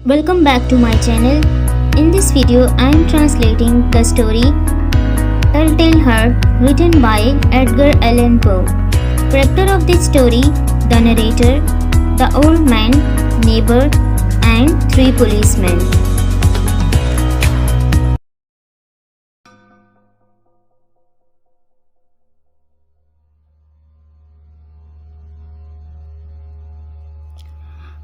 Welcome back to my channel. In this video, I am translating the story Telltale Heart written by Edgar Allan Poe. Character of this story: the narrator, the old man, neighbor, and 3 policemen.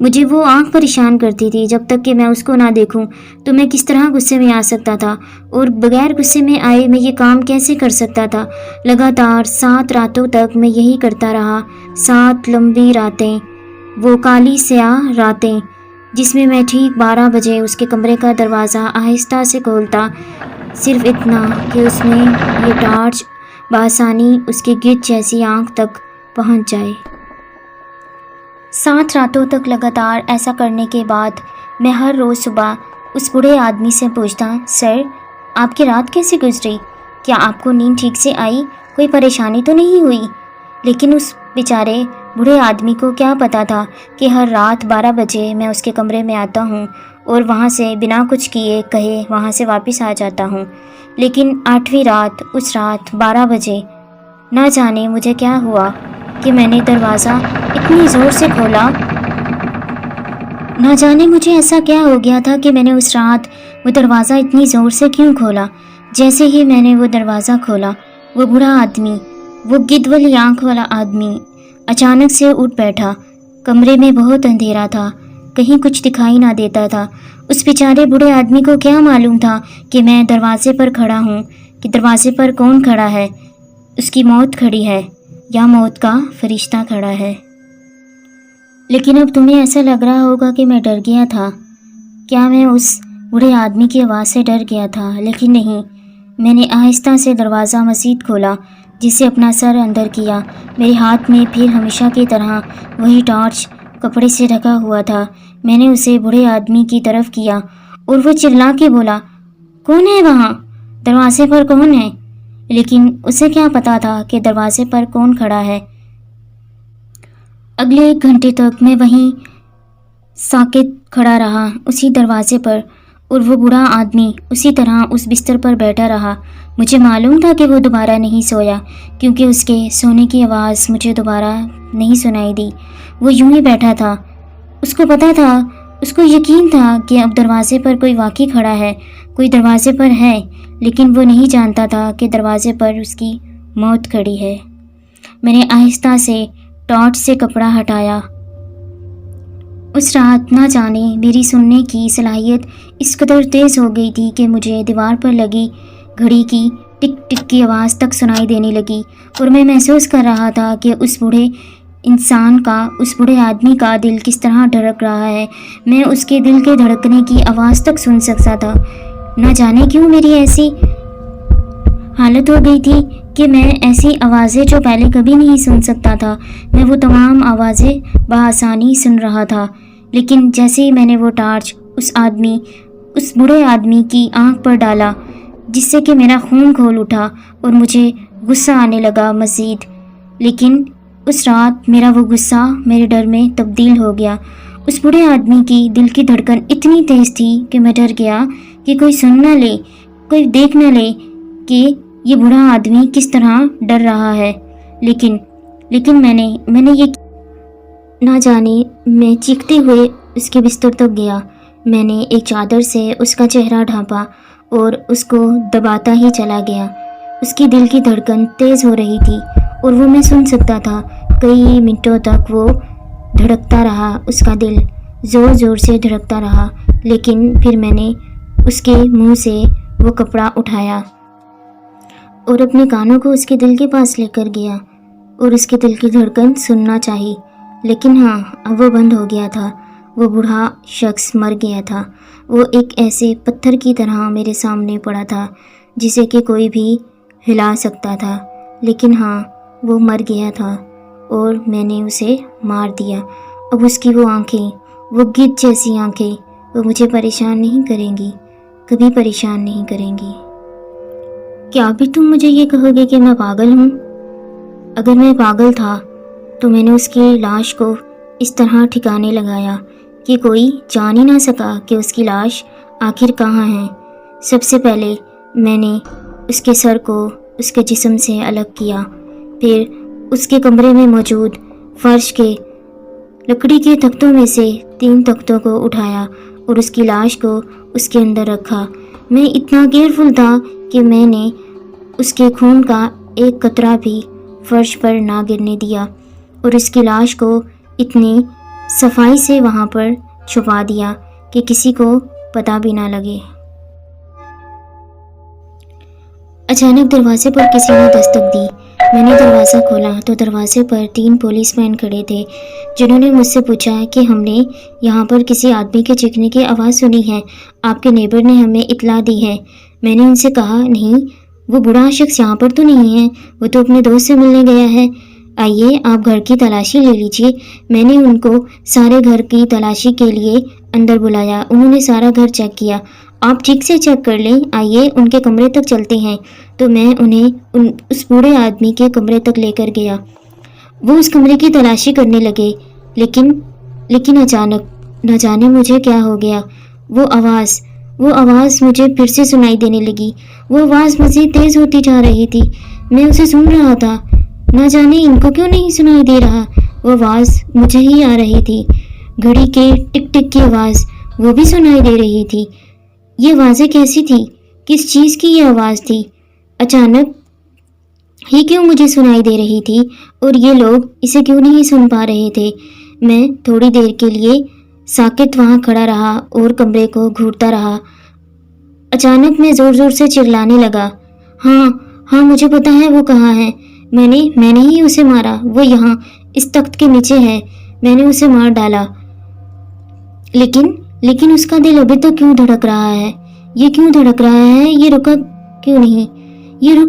مجھے وہ آنکھ پریشان کرتی تھی. جب تک کہ میں اس کو نہ دیکھوں تو میں کس طرح غصے میں آ سکتا تھا، اور بغیر غصے میں آئے میں یہ کام کیسے کر سکتا تھا؟ لگاتار 7 راتوں تک میں یہی کرتا رہا. 7 لمبی راتیں، وہ کالی سیاہ راتیں، جس میں میں ٹھیک 12 بجے اس کے کمرے کا دروازہ آہستہ سے کھولتا، صرف اتنا کہ اس میں یہ ٹارچ بآسانی اس کی گچ جیسی آنکھ تک پہنچ جائے. 7 راتوں تک لگاتار ایسا کرنے کے بعد میں ہر روز صبح اس بوڑھے آدمی سے پوچھتا، سر، آپ کی رات کیسے گزری؟ کیا آپ کو نیند ٹھیک سے آئی؟ کوئی پریشانی تو نہیں ہوئی؟ لیکن اس بیچارے بوڑھے آدمی کو کیا پتا تھا کہ ہر رات 12 بجے میں اس کے کمرے میں آتا ہوں اور وہاں سے بنا کچھ کیے کہے وہاں سے واپس آ جاتا ہوں. لیکن 8ویں رات، اس رات 12 بجے نہ جانے مجھے کیا ہوا کہ میں نے دروازہ اتنی زور سے کھولا. نہ جانے مجھے ایسا کیا ہو گیا تھا کہ میں نے اس رات وہ دروازہ اتنی زور سے کیوں کھولا. جیسے ہی میں نے وہ دروازہ کھولا، وہ بوڑھا آدمی، وہ گد والی آنکھ والا آدمی اچانک سے اٹھ بیٹھا. کمرے میں بہت اندھیرا تھا، کہیں کچھ دکھائی نہ دیتا تھا. اس بیچارے بوڑھے آدمی کو کیا معلوم تھا کہ میں دروازے پر کھڑا ہوں، کہ دروازے پر کون کھڑا ہے؟ اس کی موت کھڑی ہے یا موت کا فرشتہ کھڑا ہے. لیکن اب تمہیں ایسا لگ رہا ہوگا کہ میں ڈر گیا تھا. کیا میں اس بوڑھے آدمی کی آواز سے ڈر گیا تھا؟ لیکن نہیں. میں نے آہستہ سے دروازہ مزید کھولا، جسے اپنا سر اندر کیا. میرے ہاتھ میں پھر ہمیشہ کی طرح وہی ٹارچ کپڑے سے ڈھکا ہوا تھا. میں نے اسے بوڑھے آدمی کی طرف کیا اور وہ چلا کے بولا، کون ہے وہاں؟ دروازے پر کون ہے؟ لیکن اسے کیا پتا تھا کہ دروازے پر کون کھڑا ہے. اگلے 1 گھنٹے تک میں وہیں ساکت کھڑا رہا، اسی دروازے پر، اور وہ بوڑھا آدمی اسی طرح اس بستر پر بیٹھا رہا. مجھے معلوم تھا کہ وہ دوبارہ نہیں سویا، کیونکہ اس کے سونے کی آواز مجھے دوبارہ نہیں سنائی دی. وہ یوں ہی بیٹھا تھا. اس کو پتا تھا، اس کو یقین تھا کہ اب دروازے پر کوئی واقعی کھڑا ہے، کوئی دروازے پر ہے، لیکن وہ نہیں جانتا تھا کہ دروازے پر اس کی موت کھڑی ہے. میں نے آہستہ سے ٹارچ سے کپڑا ہٹایا. اس رات نہ جانے میری سننے کی صلاحیت اس قدر تیز ہو گئی تھی کہ مجھے دیوار پر لگی گھڑی کی ٹک ٹک کی آواز تک سنائی دینے لگی، اور میں محسوس کر رہا تھا کہ اس بوڑھے انسان کا، اس بوڑھے آدمی کا دل کس طرح دھڑک رہا ہے. میں اس کے دل کے دھڑکنے کی آواز تک سن سکتا تھا. نہ جانے کیوں میری ایسی حالت ہو گئی تھی کہ میں ایسی آوازیں جو پہلے کبھی نہیں سن سکتا تھا، میں وہ تمام آوازیں بآسانی سن رہا تھا. لیکن جیسے ہی میں نے وہ ٹارچ اس بوڑھے آدمی کی آنکھ پر ڈالا، جس سے کہ میرا خون کھول اٹھا اور مجھے غصہ آنے لگا مزید. لیکن اس رات میرا وہ غصہ میرے ڈر میں تبدیل ہو گیا. اس بوڑھے آدمی کی دل کی دھڑکن اتنی تیز تھی کہ میں ڈر گیا کہ کوئی سن نہ لے، کوئی دیکھ نہ لے کہ یہ بوڑھا آدمی کس طرح ڈر رہا ہے. لیکن میں نے یہ نہ جانے میں چیختے ہوئے اس کے بستر تک گیا. میں نے ایک چادر سے اس کا چہرہ ڈھانپا اور اس کو دباتا ہی چلا گیا. اس کی دل کی دھڑکن تیز ہو رہی تھی اور وہ میں سن سکتا تھا. کئی منٹوں تک وہ دھڑکتا رہا، اس کا دل زور زور سے دھڑکتا رہا. لیکن پھر میں نے اس کے منہ سے وہ کپڑا اٹھایا اور اپنے کانوں کو اس کے دل کے پاس لے کر گیا اور اس کے دل کی دھڑکن سننا چاہی. لیکن ہاں، اب وہ بند ہو گیا تھا. وہ بوڑھا شخص مر گیا تھا. وہ ایک ایسے پتھر کی طرح میرے سامنے پڑا تھا جسے کہ کوئی بھی ہلا سکتا تھا. لیکن ہاں، وہ مر گیا تھا اور میں نے اسے مار دیا. اب اس کی وہ آنکھیں، وہ گدھ جیسی آنکھیں، وہ مجھے پریشان نہیں کریں گی، کبھی پریشان نہیں کریں گی. کیا ابھی تم مجھے یہ کہو گے کہ میں پاگل ہوں؟ اگر میں پاگل تھا تو میں نے اس کی لاش کو اس طرح ٹھکانے لگایا کہ کوئی جان ہی نہ سکا کہ اس کی لاش آخر کہاں ہے. سب سے پہلے میں نے اس کے سر کو اس کے جسم سے الگ کیا، پھر اس کے کمرے میں موجود فرش کے لکڑی کے تختوں میں سے 3 تختوں کو اٹھایا اور اس کی لاش کو اس کے اندر رکھا. میں اتنا کیئرفل تھا کہ میں نے اس کے خون کا ایک قطرہ بھی فرش پر نہ گرنے دیا اور اس کی لاش کو اتنے صفائی سے وہاں پر چھپا دیا کہ کسی کو پتہ بھی نہ لگے۔ اچانک دروازے پر کسی نے دستک دی۔ میں نے دروازہ کھولا تو دروازے پر 3 پولیس مین کھڑے تھے، جنہوں نے مجھ سے پوچھا کہ ہم نے یہاں پر کسی آدمی کے چیخنے کی آواز سنی ہے، آپ کے نیبر نے ہمیں اطلاع دی ہے۔ میں نے ان سے کہا نہیں، وہ بوڑھا شخص یہاں پر تو نہیں ہے، وہ تو اپنے دوست سے ملنے گیا ہے۔ آئیے آپ گھر کی تلاشی لے لیجیے۔ میں نے ان کو سارے گھر کی تلاشی کے لیے اندر بلایا۔ انہوں نے سارا گھر چیک کیا۔ آپ ٹھیک سے چیک کر لیں، آئیے ان کے کمرے تک چلتے ہیں۔ تو میں انہیں اس بوڑھے آدمی کے کمرے تک لے کر گیا۔ وہ اس کمرے کی تلاشی کرنے لگے، لیکن اچانک نہ جانے مجھے کیا ہو گیا، وہ آواز مجھے پھر سے سنائی دینے لگی۔ وہ آواز مزید تیز ہوتی جا رہی تھی۔ میں اسے سن رہا تھا، نہ جانے ان کو کیوں نہیں سنائی دے رہا۔ وہ آواز مجھے ہی آ رہی تھی، گھڑی کے ٹک ٹک کی آواز وہ بھی سنائی دے رہی تھی۔ یہ آوازیں کیسی تھی؟ کس چیز کی یہ آواز تھی؟ اچانک ہی کیوں مجھے سنائی دے رہی تھی اور یہ لوگ اسے کیوں نہیں سن پا رہے تھے؟ میں تھوڑی دیر کے لیے ساکت وہاں کھڑا رہا اور کمرے کو گھورتا رہا۔ اچانک میں زور زور سے چلانے لگا، ہاں مجھے پتا ہے وہ کہاں ہے، میں نے ہی اسے مارا، وہ یہاں اس تخت کے نیچے ہے، میں نے اسے مار ڈالا۔ لیکن اس کا دل ابھی تک کیوں دھڑک رہا ہے؟ یہ کیوں دھڑک رہا ہے؟ یہ رک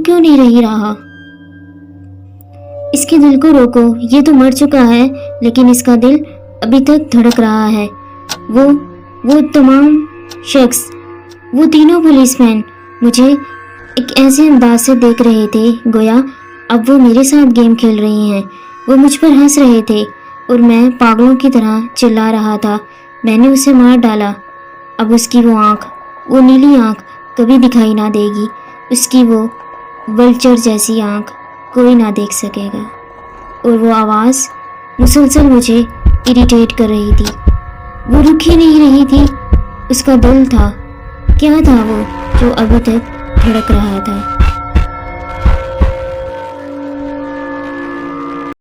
کیوں نہیں رہا؟ اس کے دل کو روکو، یہ تو مر چکا ہے لیکن اس کا دل ابھی تک دھڑک رہا ہے۔ وہ تمام شخص، وہ تینوں پولیس مین مجھے ایک ایسے انداز سے دیکھ رہے تھے گویا اب وہ میرے ساتھ گیم کھیل رہے ہیں۔ وہ مجھ پر ہنس رہے تھے اور میں پاگلوں کی طرح چلا رہا تھا، میں نے اسے مار ڈالا۔ اب اس کی وہ نیلی آنکھ کبھی دکھائی نہ دے گی، اس کی وہ ولچر جیسی آنکھ کوئی نہ دیکھ سکے گا۔ اور وہ آواز مسلسل مجھے اریٹیٹ کر رہی تھی، وہ رک ہی نہیں رہی تھی۔ اس کا دل تھا، کیا تھا وہ جو ابھی تک دھڑک رہا تھا؟